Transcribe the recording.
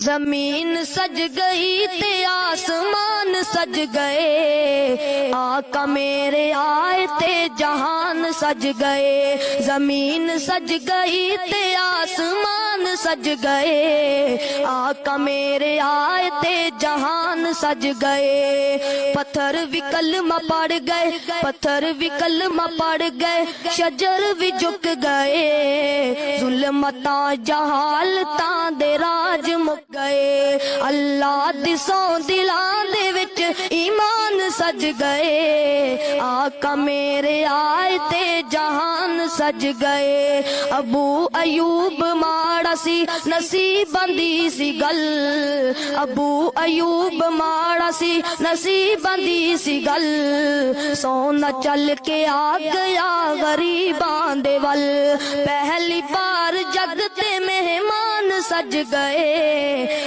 जमीन सज गई ते आसमान सज गए, आका मेरे आए ते जहान सज गए। जमीन सज गई ते आसमान सज गए, आका मेरे आए ते जहान सज गए। पत्थर भी कलमा पड़ गए, पत्थर भी कलमा पड़ गए, शजर भी झुक गए। जुल्मता जहालतां दे राज मुक गए। अल्लाह दी सौ दिलां दे विच ईमान सज गए, आका मेरे आए ते जहान सज गए। अबू अयूब माड़ा सी नसीबां दी सी गल, अबू अयूब माड़ा सी नसीबां दी सी गल। सोना चल के आ गया गरीबां दे वल, पहली बार जग ते मेहमान सज गए,